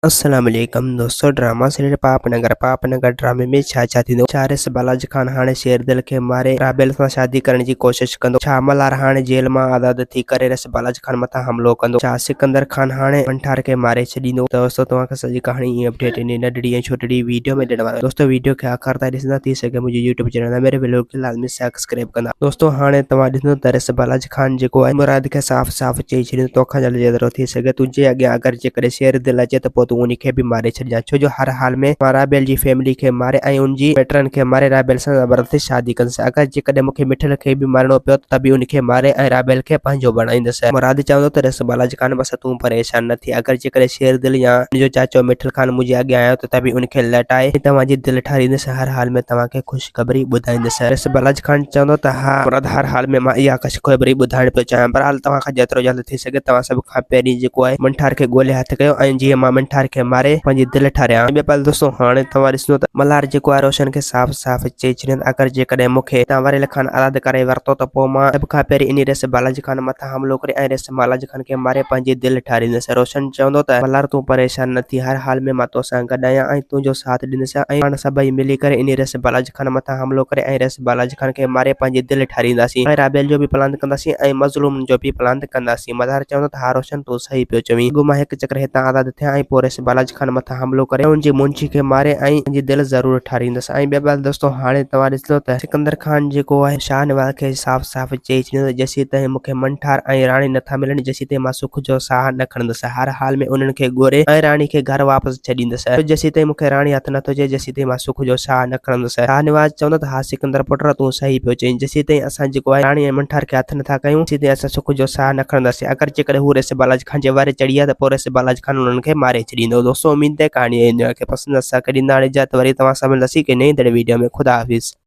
अस्सलाम वालेकुम दोस्तों। ड्रामा सीरियल पापनगर ड्रामे में छा थींदो। छारिस बालाजी खान हाणे शेर दिल के मारे राबेल सां शादी करण जी कोशिश कंदो। छा मल्हार हाणे जेल मां आज़ाद थी करे रस बालाजी खान मथां हमलो कंदो। छा सिकंदर खान हाणे मंठार के मारे छॾींदो। त दोस्तों तव्हांखे सॼी कहाणी अपडेट इन नंढड़ी ऐं छोटड़ी वीडियो में ॾियण वारो। दोस्तों वीडियो खे आख़िर ताईं ॾिसंदा थी सघे मुंहिंजे यूट्यूब चैनल मेरे व्लॉग खे लाज़मी सब्सक्राइब कंदा। दोस्तों हाणे तव्हां ॾिसंदो त रस बालाजी खान जेको आहे मुराद खे साफ़ चई छॾियो तोखां जल्दी जेतिरो थी सघे तुंहिंजे अॻियां अगरि जेकॾहिं शेर दिल अचे त पोइ तूं उनखे बि मारे छॾिजां। छो जो हर हाल में मां राबेल जी फैमिली के मारे ऐं उनजी पेटरन के मारे राबेल सां ज़बरदस्ती शादी कंदुसि। अगरि जेकॾहिं मूंखे मिठल खे बि मारणो पियो त बि उनखे मारे ऐं राबेल खे पंहिंजो बणाईंदुसि। मुराद चवंदो त रस बालाजी खान बस तूं परेशान न थी। अगरि जेकॾहिं शेर दिल या मुंहिंजो चाचो मिठल खान मुंहिंजे अॻियां आयो त बि उनखे लटाए तव्हांजी दिलि ठारींदुसि। हर हाल में तव्हांखे ख़ुशख़बरी ॿुधाईंदुसि। रस बालाजी खान चवंदो त हा मुराद हर हाल में मां इहा ख़ुशख़बरी ॿुधाइण पियो चाहियां। बहरहाल तव्हांखां जेतिरो जल्द थी सघे तव्हां सभ खां पहिरीं जेको आहे मंठार खे ॻोल्हे हथु कयो ऐं जीअं मां मंठार खे मारे पंहिंजी दिलि ठारियां। पल दोस्तों हाणे तव्हां ॾिसो त मल्हार जेको आहे रोशन खे साफ़ चई छॾियो अगरि जेकॾहिं मूंखे तव्हां वरेल खान आज़ाद करे वरितो त पोइ मां सभ खां पहिरीं इन रस बालाजी खान मथां हमलो करे ऐं रस बालाजी खान खे मारे पंहिंजी दिलि ठारींदुसि। रोशन चवंदो त मल्हार तूं परेशान न थी। हर हाल में मां तोसां गॾु आहियां ऐं तुंहिंजो साथ ॾींदुसि ऐं पाण सभई मिली करे इन रस बालाजी खान मथां हमलो करे ऐं रस बालाजी खान खे मारे पंहिंजी दिलि ठारींदासीं ऐं राबेल जो बि प्लान कंदासीं ऐं मज़लूम जो बि प्लान कंदासीं। मल्हार चवंदो त हा रोशन तूं सही पियो चवीं। अॻु मां हिकु चक्कर हितां आज़ाद थियां ऐं पोइ रस बालाजी खान मथां हमलो करे उनजी मुंशी खे मारे ऐं पंहिंजी दिलि ज़रूरु ठारींदुसि। ऐं ॿिया ॻाल्हि दोस्तों हाणे तव्हां ॾिसो त सिकंदर खान जेको आहे शाहनवाज़ खे साफ़ चई छॾियो त जेसीं ताईं मूंखे मंठार ऐं राणी नथा मिलनि जेसीं ताईं मां सुख जो साह न खणंदुसि। हर हाल में उन्हनि खे ॻोरे ऐं राणी खे घर वापसि छॾींदुसि। जेसीं ताईं मूंखे राणी हथ नथो अचे जेसीं ताईं मां सुख जो साह न खणंदुसि। शाहनवाज़ चवंदो त हा सिकंदर पुट तूं सही पियो चईं। जेसीं ताईं असां जेको आहे राणी ऐं मंठार खे हथ नथा कयूं तेसीं ताईं असां सुख जो साह न खणंदासीं। अगरि जेकॾहिं हू रस बालाजी खान जे वारे चढ़ी आहे त पोइ रस बालाजी खान उन्हनि खे मारे छॾींदो। दोस्तों उम्मीद है कहाणी खे पसंदि असांखे ॾींदा इजाज़त। वरी तव्हां सां मिलंदासीं कि नई वीडियो में। खुदा हाफ़िज़।